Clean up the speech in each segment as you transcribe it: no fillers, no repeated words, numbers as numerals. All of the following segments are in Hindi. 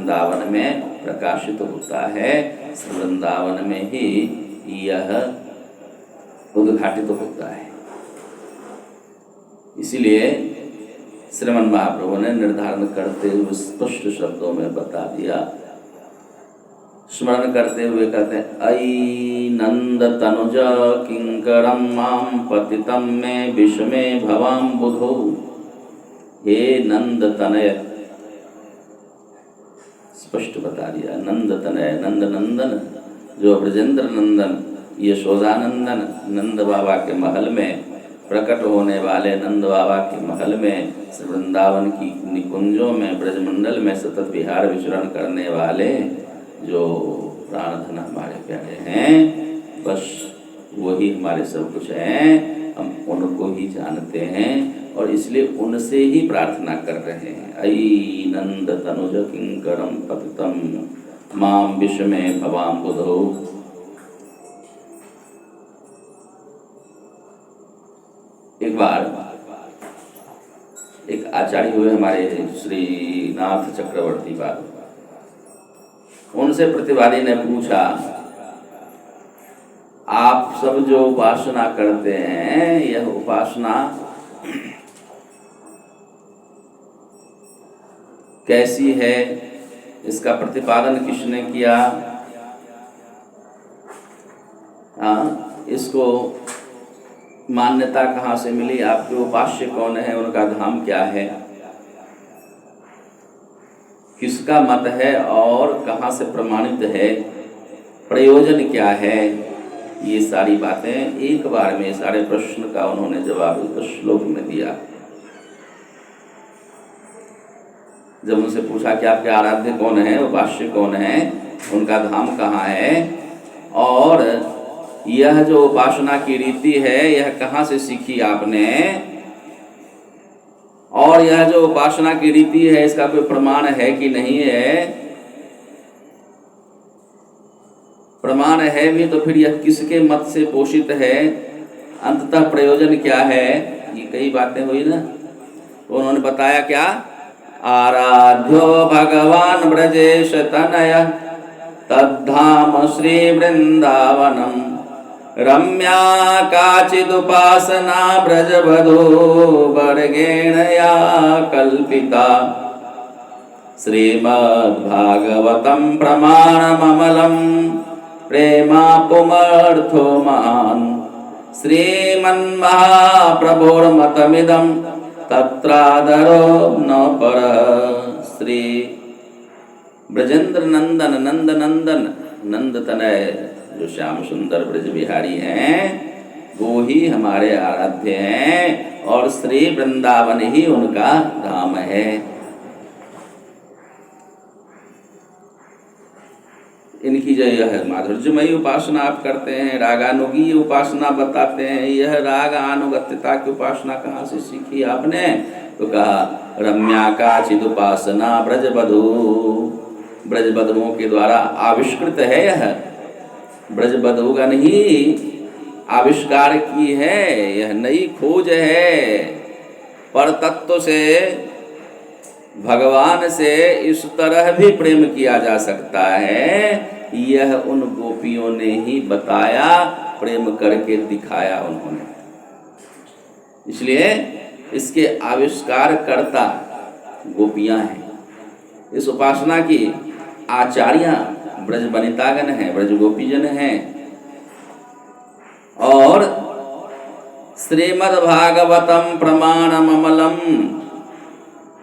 वृंदावन में प्रकाशित होता है, वृंदावन में ही यह उद्घाटित होता है। इसीलिए श्रीमन महाप्रभु ने निर्धारण करते हुए स्पष्ट शब्दों में बता दिया, स्मरण करते हुए कहते हैं, अयि नंद तनुज किंकरम माम पतितम में विषमे भवाम बुधो। हे नंद तनय, स्पष्ट बता दिया, नंद तनय, नंद नंदन, जो ब्रजेंद्र नंदन यशोदानंदन नंद बाबा के महल में प्रकट होने वाले नंद बाबा के महल में, वृंदावन की निकुंजों में, ब्रजमंडल में सतत विहार विचरण करने वाले जो प्राणधन हमारे प्यारे हैं, बस वही हमारे सब कुछ हैं। हम उनको ही जानते हैं और इसलिए उनसे ही प्रार्थना कर रहे हैं। अयि नंद तनुज किंकरम पतितम माम विषमे भवाम बुधो। एक बार एक आचार्य हुए हमारे श्रीनाथ चक्रवर्ती बाबू, उनसे प्रतिवादी ने पूछा, आप सब जो उपासना करते हैं, यह उपासना कैसी है, इसका प्रतिपादन किसने किया, इसको मान्यता कहाँ से मिली, आपके उपास्य कौन है, उनका धाम क्या है, किसका मत है और कहाँ से प्रमाणित है, प्रयोजन क्या है, ये सारी बातें एक बार में, सारे प्रश्न का उन्होंने जवाब इस श्लोक में दिया। जब उनसे पूछा कि आपके आराध्य कौन है, उपास्य कौन है, उनका धाम कहाँ है, और यह जो उपासना की रीति है यह कहाँ से सीखी आपने, और यह जो उपासना की रीति है इसका कोई प्रमाण है कि नहीं है, प्रमाण है भी तो फिर यह किसके मत से पोषित है, अंततः प्रयोजन क्या है, ये कई बातें हुई ना। तो उन्होंने बताया क्या, आराध्यो भगवान ब्रजेश तनय तद्धाम श्री वृंदावनम रम्या काचिदुपासना ब्रजवधो वर्गेण या कल्पिता श्रीमद्भागवतं प्रमाणममलं प्रेमापुमर्थो महान् श्रीमन्महाप्रभुर्मतमिदं तत्रादरो न परः। श्री ब्रजेंद्र नंदन नंद नंदन नंद तनय जो श्याम सुंदर ब्रज बिहारी हैं, वो ही हमारे आराध्य हैं और श्री वृंदावन ही उनका धाम है। इनकी जो यह माधुर्यमयी उपासना आप करते हैं, रागानुगीय उपासना बताते हैं, यह राग अनुगत्यता की उपासना कहाँ से सीखी आपने, तो कहा रम्या का चिद उपासना ब्रजबधू, ब्रजबधुओं के द्वारा आविष्कृत है, यह ब्रजबधुगण ही आविष्कार की है, यह नई खोज है। पर तत्व से भगवान से इस तरह भी प्रेम किया जा सकता है, यह उन गोपियों ने ही बताया, प्रेम करके दिखाया उन्होंने। इसलिए इसके आविष्कार कर्ता गोपियां हैं, इस उपासना की आचार्या ब्रज वनितागण हैं, ब्रज गोपीजन हैं। और श्रीमद्भागवतम प्रमाणममलम,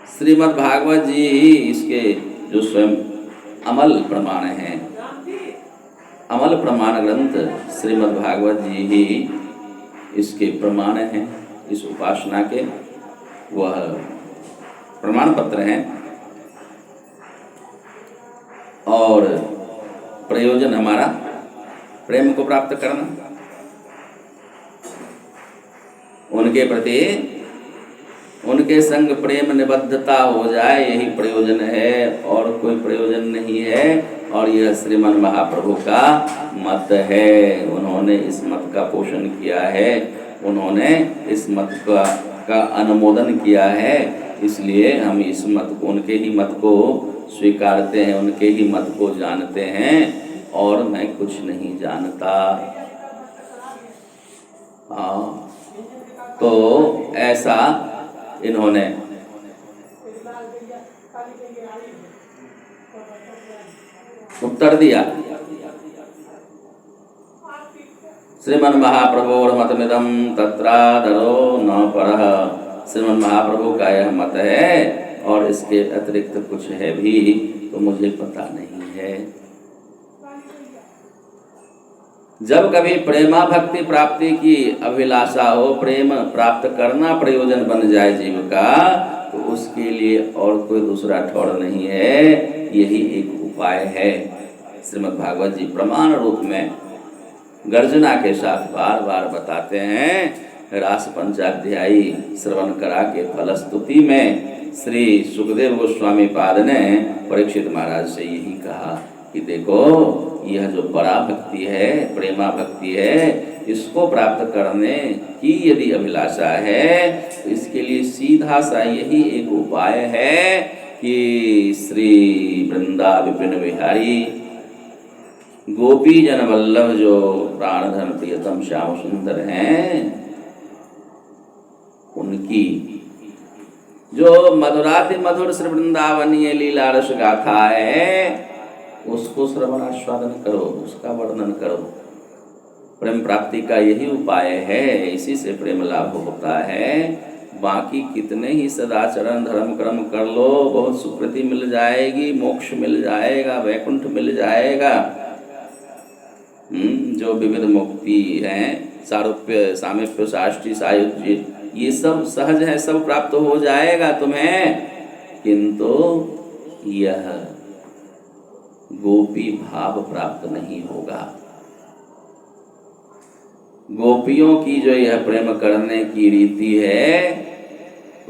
श्रीमद् भागवत जी ही इसके जो स्वयं अमल प्रमाण हैं, अमल प्रमाण ग्रंथ श्रीमद् भागवत जी ही इसके प्रमाण हैं, इस उपासना के वह प्रमाण पत्र हैं। और प्रयोजन हमारा प्रेम को प्राप्त करना, उनके प्रति उनके संग प्रेम निबद्धता हो जाए, यही प्रयोजन है और कोई प्रयोजन नहीं है। और यह श्रीमन महाप्रभु का मत है, उन्होंने इस मत का पोषण किया है, उन्होंने इस मत का अनुमोदन किया है। इसलिए हम इस मत को, उनके ही मत को स्वीकारते हैं, उनके ही मत को जानते हैं और मैं कुछ नहीं जानता। हाँ, तो ऐसा इन्होंने उत्तर दिया। श्रीमन महाप्रभुर्मतमिदं तत्रादरो न परः। श्रीमन महाप्रभु का यह मत है और इसके अतिरिक्त कुछ है भी तो मुझे पता नहीं है। जब कभी प्रेमा भक्ति प्राप्ति की अभिलाषा हो, प्रेम प्राप्त करना प्रयोजन बन जाए जीव का, तो उसके लिए और कोई दूसरा ठौर नहीं है, यही एक उपाय है। श्रीमद् भागवत जी प्रमाण रूप में गर्जना के साथ बार बार बताते हैं। रास पंचाध्यायी श्रवण करा के फलस्तुति में श्री सुखदेव गोस्वामी पाद ने परीक्षित महाराज से यही कहा कि देखो, यह जो बड़ा भक्ति है, प्रेमा भक्ति है, इसको प्राप्त करने की यदि अभिलाषा है तो इसके लिए सीधा सा यही एक उपाय है कि श्री वृंदा विपिन बिहारी गोपी जन वल्लभ जो प्राणधन प्रियतम श्याम सुंदर हैं, उनकी जो मधुराति मधुर श्री वृंदावनीय लीला रस गाथा है, उसको श्रवण आस्वादन करो, उसका वर्णन करो। प्रेम प्राप्ति का यही उपाय है, इसी से प्रेम लाभ होता है। बाकी कितने ही सदाचरण धर्म कर्म कर लो, बहुत सुकृति मिल जाएगी, मोक्ष मिल जाएगा, वैकुंठ मिल जाएगा। जो विविध मुक्ति हैं, सारूप्य, सामीप्य, साष्टी, सायुज्य, ये सब सहज है, सब प्राप्त हो जाएगा तुम्हें, किंतु यह गोपी भाव प्राप्त नहीं होगा। गोपियों की जो यह प्रेम करने की रीति है,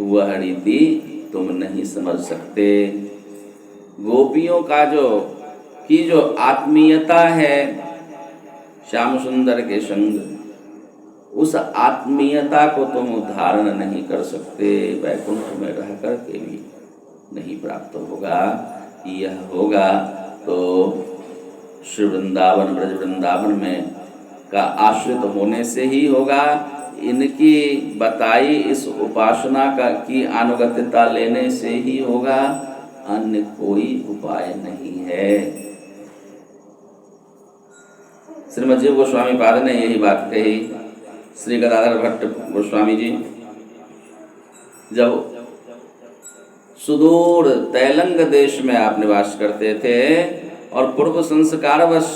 वह रीति तुम नहीं समझ सकते। गोपियों का जो आत्मीयता है श्याम सुंदर के संग, उस आत्मीयता को तुम धारण नहीं कर सकते, वैकुंठ में रह कर के भी नहीं प्राप्त होगा। यह होगा तो श्री वृंदावन, ब्रज वृंदावन में का आश्रित होने से ही होगा। इनकी बताई इस उपासना की अनुगत्यता लेने से ही होगा, अन्य कोई उपाय नहीं है। श्रीमद् जीव गोस्वामी पाद ने यही बात कही। श्री गदाधर भट्ट गोस्वामी जी जब सुदूर तैलंग देश में आप निवास करते थे और पूर्व संस्कारवश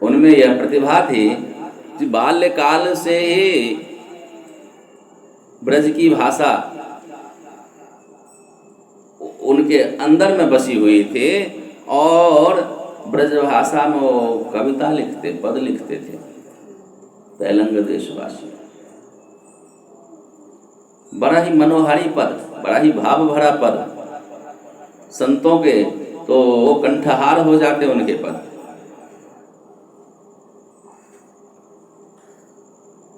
उनमें यह प्रतिभा थी कि बाल्यकाल से ही ब्रज की भाषा उनके अंदर में बसी हुई थी और ब्रज भाषा में वो कविता लिखते, पद लिखते थे। तैलंग देशवासी बड़ा ही मनोहारी पद, बड़ा ही भाव भरा पद, संतों के तो वो कंठहार हो जाते उनके पद।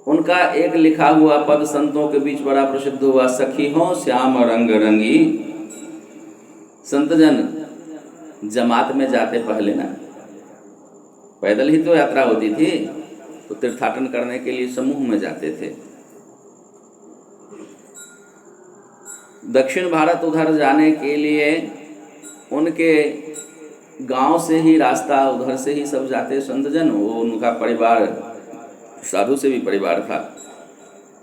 उनका एक लिखा हुआ पद संतों के बीच बड़ा प्रसिद्ध हुआ। सखी हो श्याम रंग रंगी। संतजन जमात में जाते पहले ना, पैदल ही तो यात्रा होती थी, तो तीर्थाटन करने के लिए समूह में जाते थे। दक्षिण भारत उधर जाने के लिए उनके गांव से ही रास्ता, उधर से ही सब जाते संतजन। वो उनका परिवार साधु से भी परिवार था,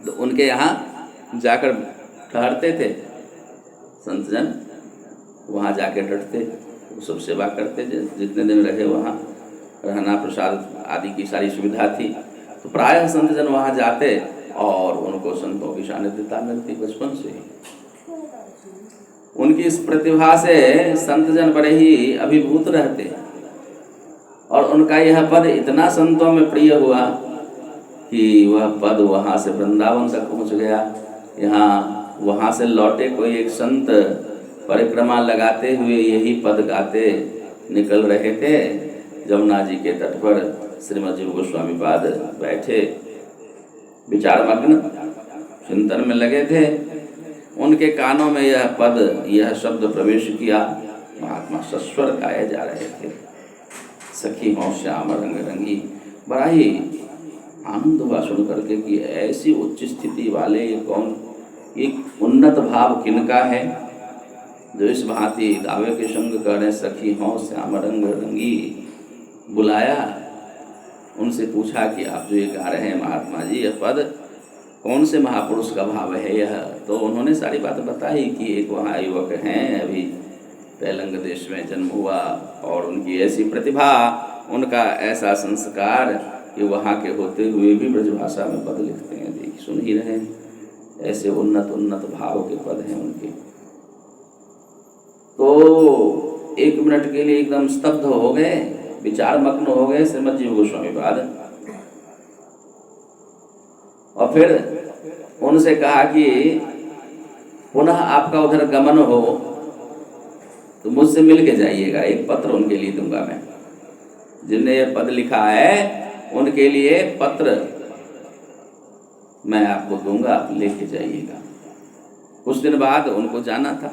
तो उनके यहाँ जाकर ठहरते थे संतजन। वहाँ जाके डटते, वो सब सेवा करते, जितने दिन रहे वहाँ रहना, प्रसाद आदि की सारी सुविधा थी। तो प्रायः संतजन वहाँ जाते और उनको संतों की सानिध्यता मिलती बचपन से ही। उनकी इस प्रतिभा से संतजन बड़े ही अभिभूत रहते और उनका यह पद इतना संतों में प्रिय हुआ कि वह पद वहाँ से वृंदावन तक पहुँच गया। यहाँ वहाँ से लौटे कोई एक संत परिक्रमा लगाते हुए यही पद गाते निकल रहे थे। जमुना जी के तट पर श्रीमद् जीव गोस्वामी पाद बैठे विचार मग्न चिंतन में लगे थे। उनके कानों में यह पद, यह शब्द प्रवेश किया। महात्मा सस्वर गाए जा रहे थे, सखी हो श्याम रंग रंगी। बड़ा ही आनंद हुआ सुन करके कि ऐसी उच्च स्थिति वाले ये कौन, एक उन्नत भाव किनका है जो इस भांति दावे के संग कह रहे सखी हो श्याम रंग रंगी। बुलाया, उनसे पूछा कि आप जो ये गा रहे हैं महात्मा जी, यह पद कौन से महापुरुष का भाव है यह? तो उन्होंने सारी बात बताई कि एक वहाँ युवक हैं, अभी तेलंग देश में जन्म हुआ और उनकी ऐसी प्रतिभा, उनका ऐसा संस्कार कि वहाँ के होते हुए भी ब्रजभाषा में पद लिखते हैं। देख सुन ही रहे हैं, ऐसे उन्नत उन्नत भाव के पद हैं उनके। तो 1 मिनट के लिए एकदम स्तब्ध हो गए, विचार मग्न हो गए श्रीमद जीव गोस्वामी पाद। और फिर उनसे कहा कि पुनः आपका उधर गमन हो तो मुझसे मिल के जाइएगा, एक पत्र उनके लिए दूंगा मैं। जिन्हें ये पद लिखा है उनके लिए पत्र मैं आपको दूंगा, आप लेके जाइएगा। कुछ दिन बाद उनको जाना था,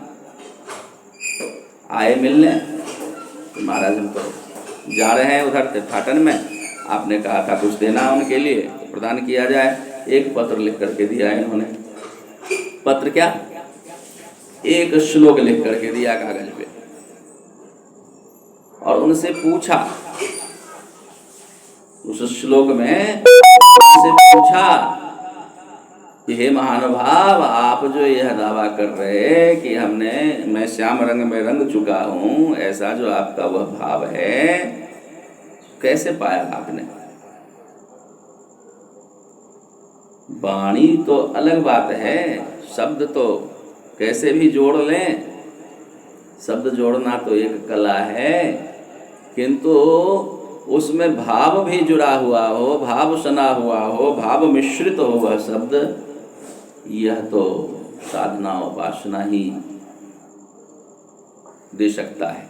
आए मिलने। तो महाराज हम तो जा रहे हैं उधर तीर्थाटन में, आपने कहा था कुछ देना उनके लिए तो प्रदान किया जाए। एक पत्र लिख करके दिया इन्होंने। पत्र क्या, एक श्लोक लिख करके दिया कागज पे, और उनसे पूछा, उस श्लोक में उनसे पूछा कि हे महानुभाव, आप जो यह दावा कर रहे कि मैं श्याम रंग में रंग चुका हूँ, ऐसा जो आपका वह भाव है कैसे पाया आपने? वाणी तो अलग बात है, शब्द तो कैसे भी जोड़ लें, शब्द जोड़ना तो एक कला है, किंतु उसमें भाव भी जुड़ा हुआ हो, भाव सना हुआ हो, भाव मिश्रित हो वह शब्द, यह तो साधना उपासना ही दे सकता है।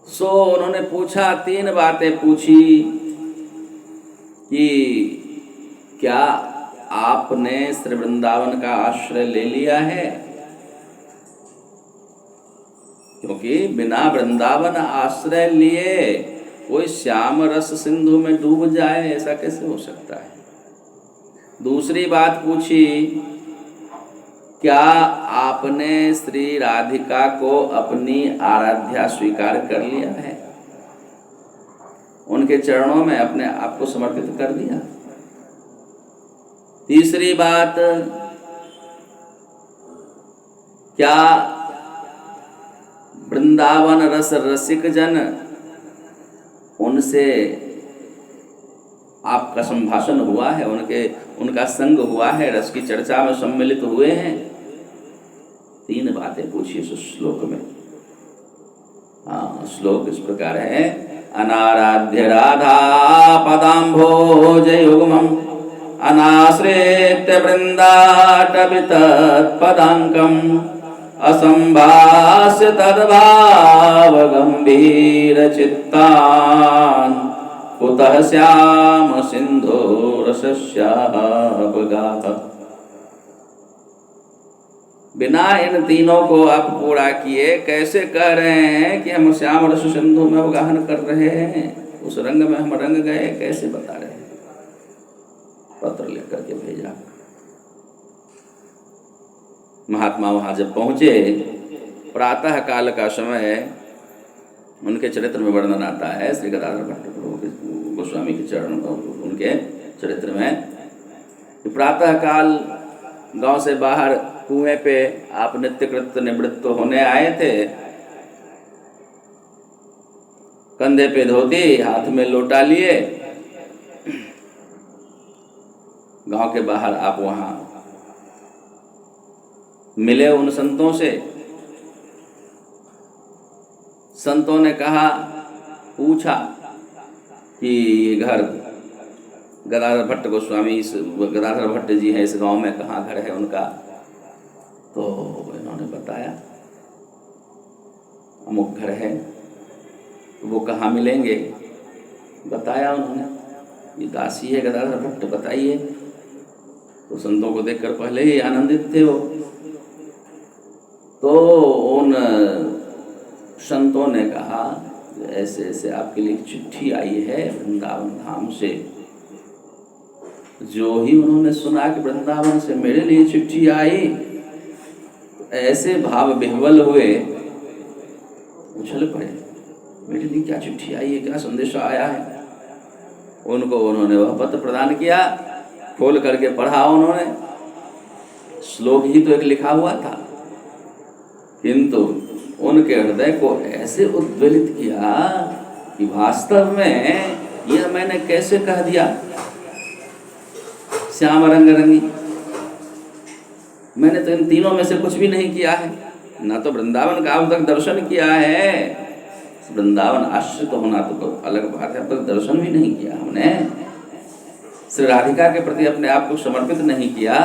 सो उन्होंने पूछा, 3 बातें पूछी कि क्या आपने श्री वृंदावन का आश्रय ले लिया है? क्योंकि बिना वृंदावन आश्रय लिए कोई श्याम रस सिंधु में डूब जाए, ऐसा कैसे हो सकता है? दूसरी बात पूछी, क्या आपने श्री राधिका को अपनी आराध्या स्वीकार कर लिया है? उनके चरणों में अपने आप को समर्पित कर दिया? तीसरी बात, क्या वृंदावन रस रसिक जन, उनसे आपका संभाषण हुआ है, उनका संग हुआ है, रस की चर्चा में सम्मिलित हुए हैं? 3 बातें पूछी इस श्लोक में। श्लोक इस प्रकार है, अनाराध्य राधा पदाम्भोज युग्मम् अनाश्रित्य वृन्दाटवि तत्पदाङ्कम् असंभाष्य तद्भाव गंभीर चित्तान् कुतः श्याम सिंधो रसस्यापगाः। बिना इन तीनों को आप पूरा किए कैसे कह रहे हैं कि हम श्याम रस सिंधु में अवगाहन कर रहे हैं? उस रंग में हम रंग गए, कैसे बता रहे हैं? पत्र लिख करके भेजा। महात्मा वहां जब पहुंचे, प्रातः काल का समय, उनके चरित्र में वर्णन आता है श्री गदाधर भट्ट गोस्वामी के चरण, उनके चरित्र में प्रातः काल गांव से बाहर कुएं पे आप नित्यकृत निवृत्त होने आए थे। कंधे पे धोती, हाथ में लोटा लिए, गांव के बाहर आप वहां मिले उन संतों से। संतों ने कहा, पूछा कि ये घर गदाधर भट्ट गोस्वामी, गदाधर भट्ट जी हैं, इस गांव में कहाँ घर है उनका? तो इन्होंने बताया अमुक घर है। वो कहाँ मिलेंगे? बताया उन्होंने, ये दासी है गदाधर भट्ट, बताइए। तो संतों को देखकर पहले ही आनंदित थे वो। तो उन संतों ने कहा ऐसे ऐसे आपके लिए चिट्ठी आई है वृंदावन धाम से। जो ही उन्होंने सुना कि वृंदावन से मेरे लिए चिट्ठी आई, ऐसे भाव विह्वल हुए, उछल पड़े, मेरे लिए क्या चिट्ठी आई है, क्या संदेश आया है। उनको उन्होंने वह पत्र प्रदान किया, खोल करके पढ़ा उन्होंने। श्लोक ही तो एक लिखा हुआ था, किंतु उनके हृदय को ऐसे उद्वेलित किया कि वास्तव में यह मैंने कैसे कह दिया। श्याम रंग रंगी, मैंने तो इन तीनों में से कुछ भी नहीं किया है। ना तो वृंदावन का अब तक दर्शन किया है, वृंदावन आश्रित होना तो अलग बात है, अब तक दर्शन भी नहीं किया हमने। श्री राधिका के प्रति अपने आप को समर्पित नहीं किया।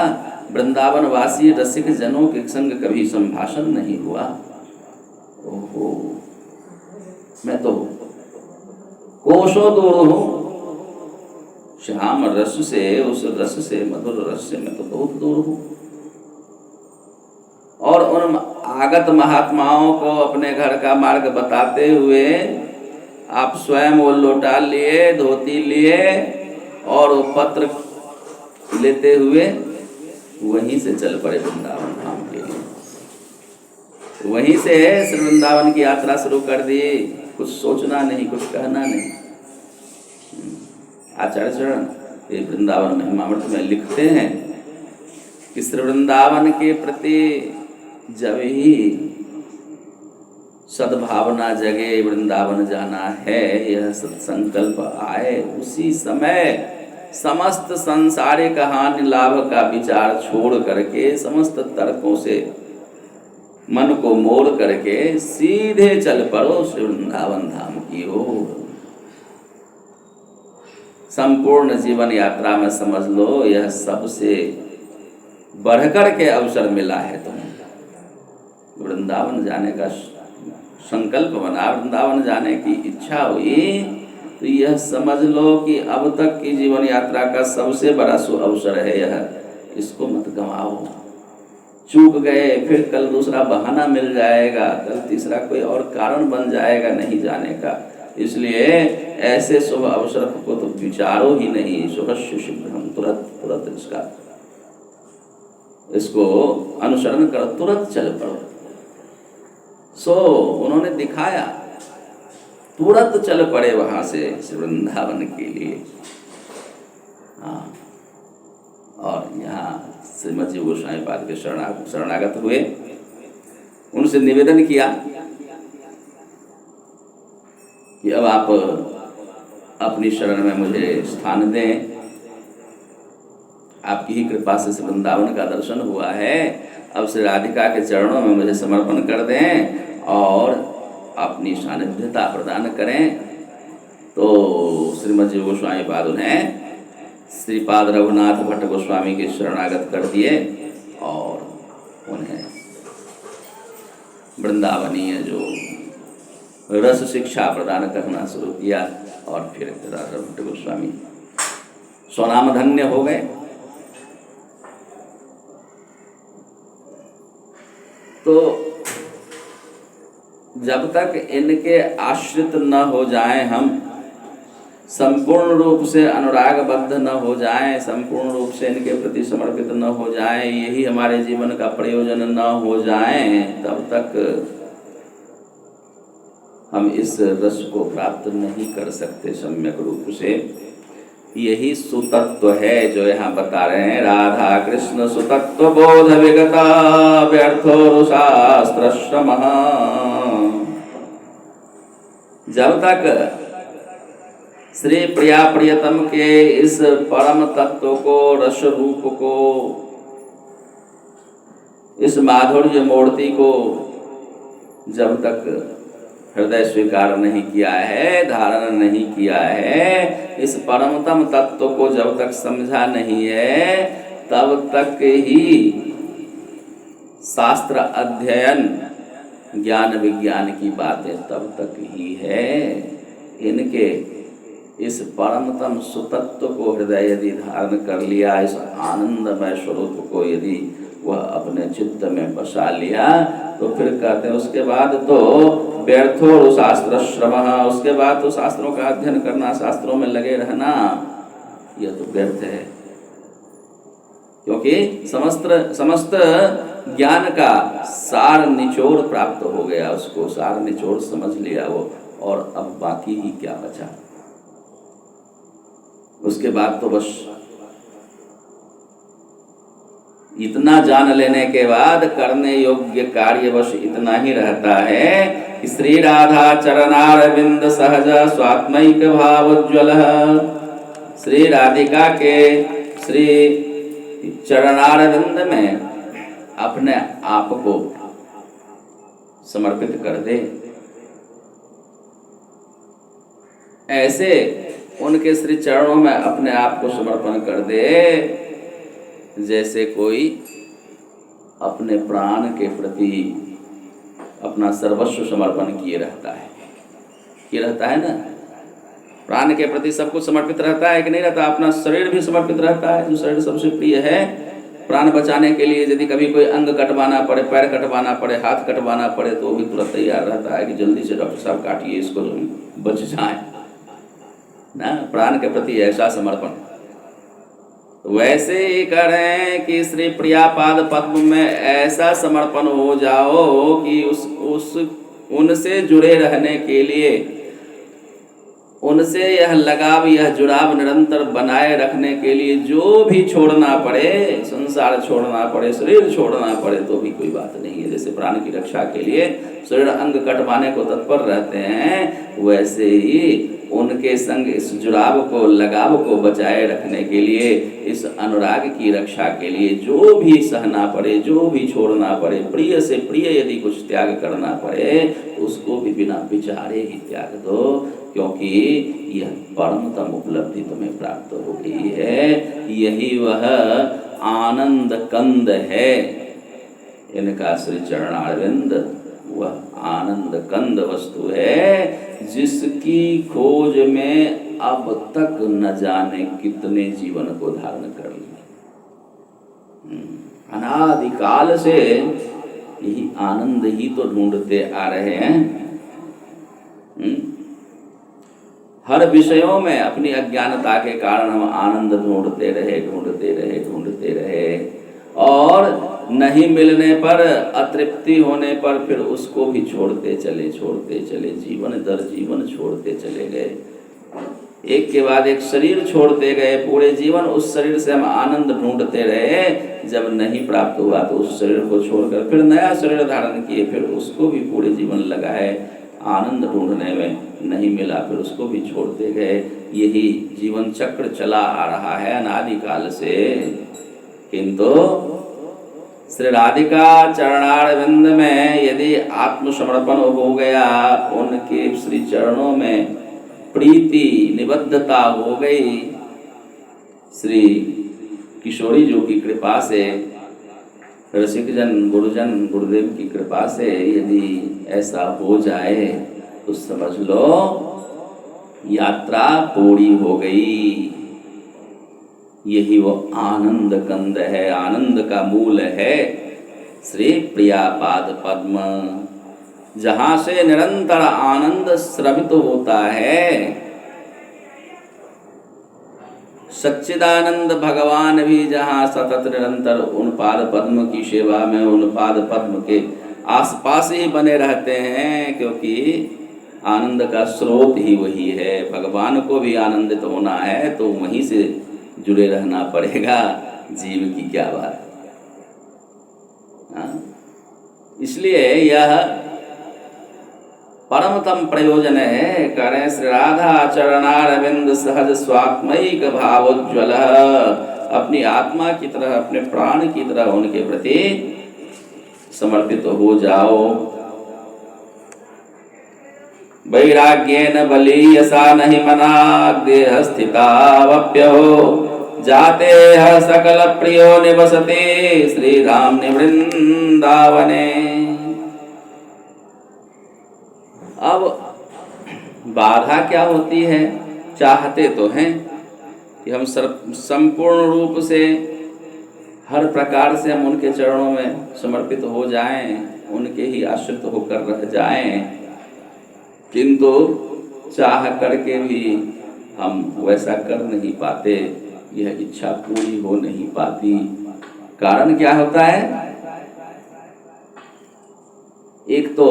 वृंदावन वासी रसिक जनों के संग कभी संभाषण नहीं हुआ। ओहो, मैं तो कोसों दूर हूँ श्याम रस से, उस रस से, मधुर रस से मैं तो बहुत दूर हूँ। और उन आगत महात्माओं को अपने घर का मार्ग बताते हुए आप स्वयं वो लोटा लिए, धोती लिए और वो पत्र लेते हुए वहीं से चल पड़े वृंदावन धाम के लिए। वहीं से श्री वृंदावन की यात्रा शुरू कर दी। कुछ सोचना नहीं, कुछ कहना नहीं। आचार्य चरण ये वृंदावन महिमामृत में लिखते हैं कि श्री वृंदावन के प्रति जब ही सद्भावना जगे, वृंदावन जाना है, यह सत्संकल्प आए, उसी समय समस्त सांसारिक हानि लाभ का विचार छोड़ करके, समस्त तर्कों से मन को मोड़ करके सीधे चल पड़ो श्री वृंदावन धाम की ओर। संपूर्ण जीवन यात्रा में समझ लो यह सबसे बढ़कर के अवसर मिला है तुम्हें। वृंदावन जाने का संकल्प बना, वृंदावन जाने की इच्छा हुई, तो यह समझ लो कि अब तक की जीवन यात्रा का सबसे बड़ा अवसर है यह। इसको मत गंवाओ। चूक गए, फिर कल दूसरा बहाना मिल जाएगा, कल तीसरा कोई और कारण बन जाएगा नहीं जाने का। इसलिए ऐसे शुभ अवसर को तो विचारो ही नहीं। शुभस्य शीघ्रम, तुरंत इसको अनुसरण करो, तुरंत चल पड़ो। सो उन्होंने दिखाया, तुरंत चल पड़े वहां से वृंदावन के लिए। हाँ, और यहाँ श्रीमद जी गोस्वामी पाद के शरणागत हुए, उनसे निवेदन किया कि अब आप अपनी शरण में मुझे स्थान दें। आपकी ही कृपा से वृंदावन का दर्शन हुआ है, अब श्री राधिका के चरणों में मुझे समर्पण कर दें और अपनी सानिध्यता प्रदान करें। तो श्रीमद जी गोस्वामी पाद उन्हें श्रीपाद रघुनाथ भट्ट गोस्वामी के शरणागत कर दिए और उन्हें वृंदावनीय जो रस शिक्षा प्रदान करना शुरू किया। और फिर राधा भट्ट गोस्वामी स्वनाम धन्य हो गए। तो जब तक इनके आश्रित न हो जाएं, हम संपूर्ण रूप से अनुरागबद्ध न हो जाएं, संपूर्ण रूप से इनके प्रति समर्पित न हो जाएं, यही हमारे जीवन का प्रयोजन न हो जाएं, तब तक हम इस रस को प्राप्त नहीं कर सकते सम्यक रूप से। यही सुतत्व है जो यहाँ बता रहे हैं। राधा कृष्ण सुतत्व बोध विगता व्यर्थो शास्त्र श्रम। जब तक श्री प्रिया प्रियतम के इस परम तत्व को, रस रूप को, इस माधुर्य मूर्ति को जब तक हृदय स्वीकार नहीं किया है, धारण नहीं किया है, इस परमतम तत्व को जब तक समझा नहीं है, तब तक ही शास्त्र अध्ययन, ज्ञान विज्ञान की बातें तब तक ही है। इनके इस परमतम सुतत्व को हृदय यदि धारण कर लिया, इस आनंदमय स्वरूप को यदि वह अपने चित्त में बसा लिया, तो फिर कहते हैं उसके बाद तो व्यर्थो शास्त्र श्रम, उसके बाद तो शास्त्रों का अध्ययन करना, शास्त्रों में लगे रहना, यह तो व्यर्थ है। क्योंकि समस्त ज्ञान का सार निचोड़ प्राप्त हो गया, उसको सार निचोड़ समझ लिया वो, और अब बाकी ही क्या बचा। उसके बाद तो बस इतना जान लेने के बाद करने योग्य कार्य बस इतना ही रहता है कि श्री राधा चरणारविंद सहज स्वात्मैक भावोज्वल, श्री राधिका के श्री चरणारविंद में अपने आप को समर्पित कर दे। ऐसे उनके श्री चरणों में अपने आप को समर्पण कर दे जैसे कोई अपने प्राण के प्रति अपना सर्वस्व समर्पण किए रहता है ना। प्राण के प्रति सब कुछ समर्पित रहता है कि नहीं रहता। अपना शरीर भी समर्पित रहता है, जो शरीर सबसे प्रिय है। प्राण बचाने के लिए यदि कभी कोई अंग कटवाना पड़े, पैर कटवाना पड़े, हाथ कटवाना पड़े, तो वो भी तुरंत तैयार रहता है कि जल्दी से डॉक्टर साहब काटिए इसको, बच जाए ना। प्राण के प्रति ऐसा समर्पण। वैसे ही करें कि श्री प्रिया पाद पद्म में ऐसा समर्पण हो जाओ कि उनसे जुड़े रहने के लिए, उनसे यह लगाव, यह जुड़ाव निरंतर बनाए रखने के लिए जो भी छोड़ना पड़े, संसार छोड़ना पड़े, शरीर छोड़ना पड़े, तो भी कोई बात नहीं है। जैसे प्राण की रक्षा के लिए शरीर अंग कटवाने को तत्पर रहते हैं, वैसे ही उनके संग इस जुड़ाव को, लगाव को बचाए रखने के लिए, इस अनुराग की रक्षा के लिए जो भी सहना पड़े, जो भी छोड़ना पड़े, प्रिय से प्रिय यदि कुछ त्याग करना पड़े, उसको भी बिना विचारे ही त्याग दो, क्योंकि यह परमतम उपलब्धि तुम्हें प्राप्त हो गई है। यही वह आनंद कंद है। इनका श्री चरणारविंद वह आनंद कंद वस्तु है, जिसकी खोज में अब तक न जाने कितने जीवन को धारण कर लिया। अनादिकाल से यही आनंद ही तो ढूंढते आ रहे हैं। हर विषयों में अपनी अज्ञानता के कारण हम आनंद ढूंढते रहे, और नहीं मिलने पर, अतृप्ति होने पर फिर उसको भी छोड़ते चले, जीवन दर जीवन छोड़ते चले गए। एक के बाद एक शरीर छोड़ते गए, पूरे जीवन उस शरीर से हम आनंद ढूंढते रहे। जब नहीं प्राप्त हुआ तो उस शरीर को छोड़कर फिर नया शरीर धारण किए, फिर उसको भी पूरे जीवन लगाए आनंद ढूंढने में, नहीं मिला फिर उसको भी छोड़ते गए। यही जीवन चक्र चला आ रहा है अनादिकाल से। किंतु श्री राधिका चरणारविंद में यदि आत्मसमर्पण हो गया, उनके श्री चरणों में प्रीति निबद्धता हो गई, श्री किशोरी जी की कृपा से, रसिकजन गुरुजन गुरुदेव की कृपा से यदि ऐसा हो जाए तो समझ लो यात्रा पूरी हो गई। यही वो आनंद कंद है, आनंद का मूल है श्री प्रिया पाद पद्म, जहां से निरंतर आनंद स्रवित होता है। सच्चिदानंद भगवान भी जहाँ सतत निरंतर उन पाद पद्म की सेवा में, उन पाद पद्म के आसपास ही बने रहते हैं, क्योंकि आनंद का स्रोत ही वही है। भगवान को भी आनंदित होना है तो वहीं से जुड़े रहना पड़ेगा, जीव की क्या बात। इसलिए यह परमतम प्रयोजन है। करें श्री राधा चरणारविंद सहज स्वात्मैक भावोज्वल, अपनी आत्मा की तरह, अपने प्राण की तरह उनके प्रति समर्पित हो जाओ। वैराग्येन बलीयसा नहीं मना देह स्थितावप्यो, जाते ह सकल प्रियो निवसते श्री धाम वृंदावने। अब बाधा क्या होती है? चाहते तो हैं कि हम संपूर्ण रूप से हर प्रकार से हम उनके चरणों में समर्पित हो जाएं, उनके ही आश्रित होकर रह जाएं, किंतु चाह करके भी हम वैसा कर नहीं पाते, यह इच्छा पूरी हो नहीं पाती। कारण क्या होता है? एक तो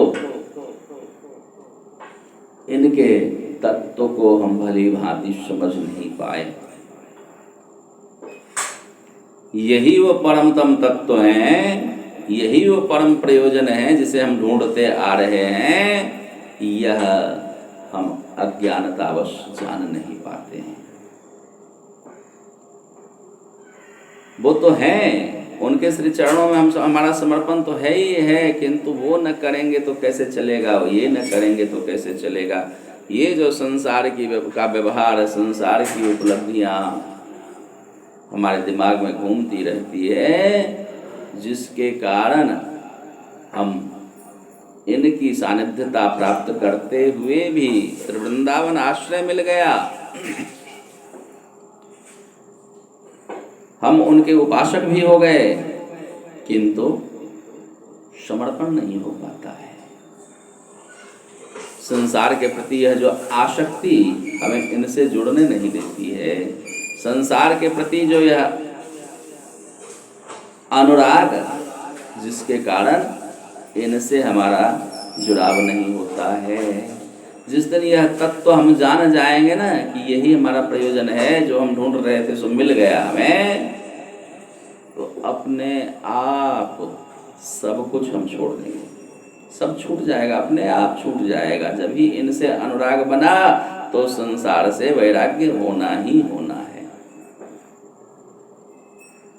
इनके तत्व को हम भली भांति समझ नहीं पाए। यही वो परमतम तत्व है, यही वो परम प्रयोजन है जिसे हम ढूंढते आ रहे हैं। यह हम अज्ञानतावश जान नहीं पाते हैं। वो तो है, उनके श्री चरणों में हमारा समर्पण तो है ही है, किंतु वो न करेंगे तो कैसे चलेगा, ये न करेंगे तो कैसे चलेगा। ये जो संसार का व्यवहार है, संसार की उपलब्धियाँ हमारे दिमाग में घूमती रहती है, जिसके कारण हम इनकी सानिध्यता प्राप्त करते हुए भी वृंदावन आश्रय मिल गया, हम उनके उपासक भी हो गए, किंतु समर्पण नहीं हो पाता है। संसार के प्रति यह जो आसक्ति हमें इनसे जुड़ने नहीं देती है, संसार के प्रति जो यह अनुराग जिसके कारण इनसे हमारा जुड़ाव नहीं होता है, जिस दिन यह तत्व हम जान जाएंगे ना कि यही हमारा प्रयोजन है, जो हम ढूंढ रहे थे सो मिल गया हमें, तो अपने आप सब कुछ हम छोड़ देंगे, सब छूट जाएगा, अपने आप छूट जाएगा। जब ही इनसे अनुराग बना तो संसार से वैराग्य होना ही होना है,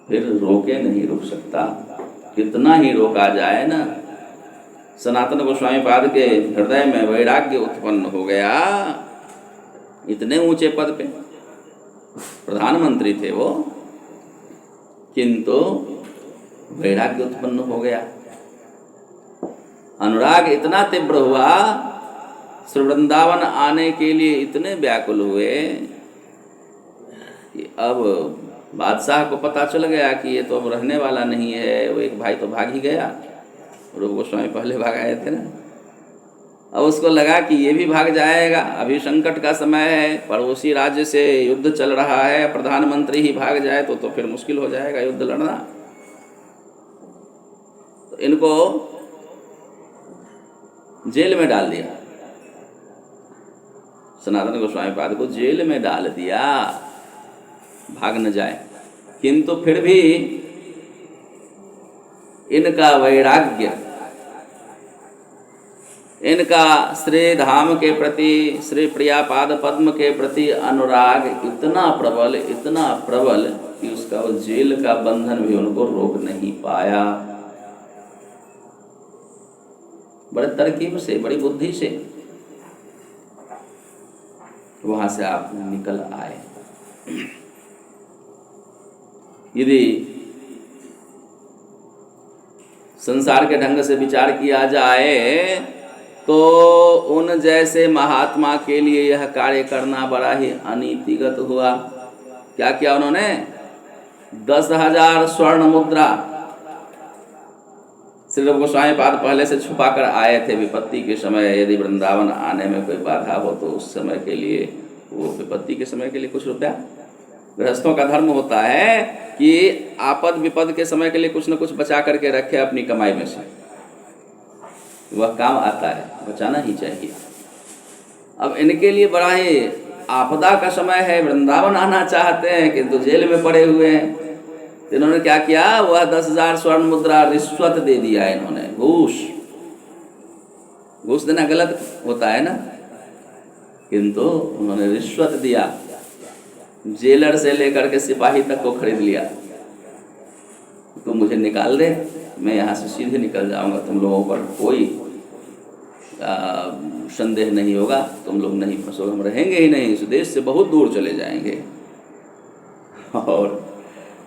फिर रोके नहीं रुक सकता। कितना ही रोका जाए ना, सनातन गोस्वामी पाद के हृदय में वैराग्य उत्पन्न हो गया। इतने ऊंचे पद पे प्रधानमंत्री थे वो, किंतु वैराग्य उत्पन्न हो गया। अनुराग इतना तीव्र हुआ, श्री वृंदावन आने के लिए इतने व्याकुल हुए कि अब बादशाह को पता चल गया कि ये तो अब रहने वाला नहीं है। वो एक भाई तो भाग ही गया, रूप गोस्वामी पहले भाग आए थे ना। अब उसको लगा कि ये भी भाग जाएगा, अभी संकट का समय है, पड़ोसी राज्य से युद्ध चल रहा है, प्रधानमंत्री ही भाग जाए तो फिर मुश्किल हो जाएगा युद्ध लड़ना। तो इनको जेल में डाल दिया, सनातन गोस्वामी पाद को जेल में डाल दिया, भाग न जाए। किंतु फिर भी इनका वैराग्य, इनका श्री धाम के प्रति, श्री प्रिया पाद पद्म के प्रति अनुराग इतना प्रबल कि उसका वो जेल का बंधन भी उनको रोक नहीं पाया। बड़े तरकीब से, बड़ी बुद्धि से वहां से आप निकल आए। यदि संसार के ढंग से विचार किया जाए तो उन जैसे महात्मा के लिए यह कार्य करना बड़ा ही अनीतिगत हुआ। क्या किया उन्होंने? 10,000 स्वर्ण मुद्रा श्री रूप गोस्वामी पाद पहले से छुपा कर आए थे। विपत्ति के समय यदि वृंदावन आने में कोई बाधा हो तो उस समय के लिए, वो विपत्ति के समय के लिए कुछ रुपया, गृहस्थों का धर्म होता है कि आपद विपद के समय के लिए कुछ न कुछ बचा करके रखे अपनी कमाई में से, वह काम आता है, बचाना ही चाहिए। अब इनके लिए बड़ा ही आपदा का समय है, वृंदावन आना चाहते हैं किंतु जेल में पड़े हुए हैं। तो इन्होंने क्या किया? वह 10,000 स्वर्ण मुद्रा रिश्वत दे दिया इन्होंने, घूस देना गलत होता है ना, किंतु उन्होंने रिश्वत दिया। जेलर से लेकर के सिपाही तक को खरीद लिया। तुम मुझे निकाल दे, मैं यहाँ से सीधे निकल जाऊँगा, तुम लोगों पर कोई संदेह नहीं होगा, तुम लोग नहीं फंसोगे, हम रहेंगे ही नहीं, इस देश से बहुत दूर चले जाएंगे। और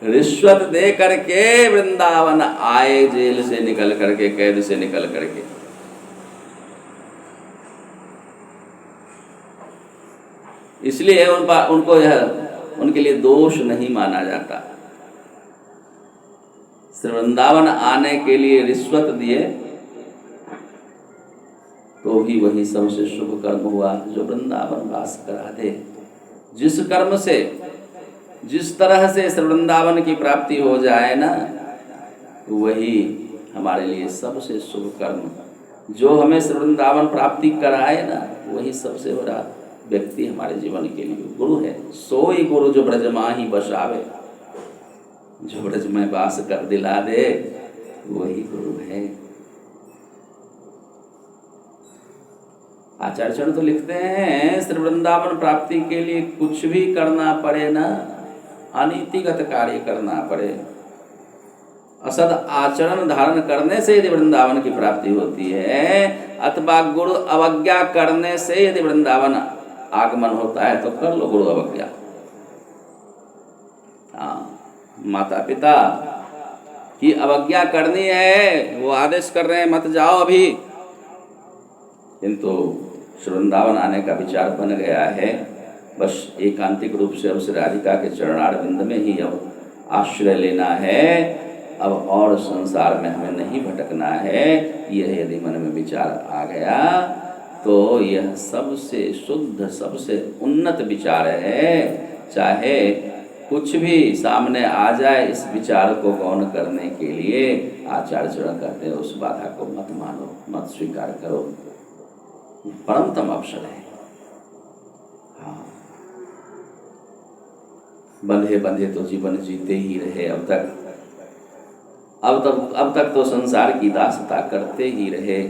रिश्वत दे करके वृंदावन आए, जेल से निकल करके, कैद से निकल करके। इसलिए उनको यह उनके लिए दोष नहीं माना जाता। श्री वृंदावन आने के लिए रिश्वत दिए तो भी वही सबसे शुभ कर्म हुआ जो वृंदावन वास करा दे। जिस कर्म से, जिस तरह से श्री वृंदावन की प्राप्ति हो जाए ना, वही हमारे लिए सबसे शुभ कर्म। जो हमें श्री वृंदावन प्राप्ति कराए ना, वही सबसे बड़ा व्यक्ति हमारे जीवन के लिए गुरु है। सोई गुरु जो ब्रज माही बसावे, जो ब्रज में वास कर दिला दे, वही गुरु है। आचार्य चरण तो लिखते हैं श्री वृंदावन प्राप्ति के लिए कुछ भी करना पड़े ना, अनीतिगत कार्य करना पड़े, असद आचरण धारण करने से यदि वृंदावन की प्राप्ति होती है, अथवा गुरु अवज्ञा करने से यदि वृंदावन आगमन होता है, तो कर लो गुरु अवज्ञा। हाँ, माता पिता की अवज्ञा करनी है, वो आदेश कर रहे हैं मत जाओ अभी, किंतु श्री वृंदावन आने का विचार बन गया है, बस एकांतिक रूप से अब श्री राधिका के चरणारविंद में ही अब आश्रय लेना है। अब और संसार में हमें नहीं भटकना है। यह यदि मन में विचार आ गया तो यह सबसे शुद्ध, सबसे उन्नत विचार है। चाहे कुछ भी सामने आ जाए, इस विचार को गौण करने के लिए आचार्य चरण कहते हैं उस बाधा को मत मानो, मत स्वीकार करो, परमतम अवसर है। हाँ, बंधे बंधे तो जीवन जीते ही रहे, अब तक तो संसार की दासता करते ही रहे।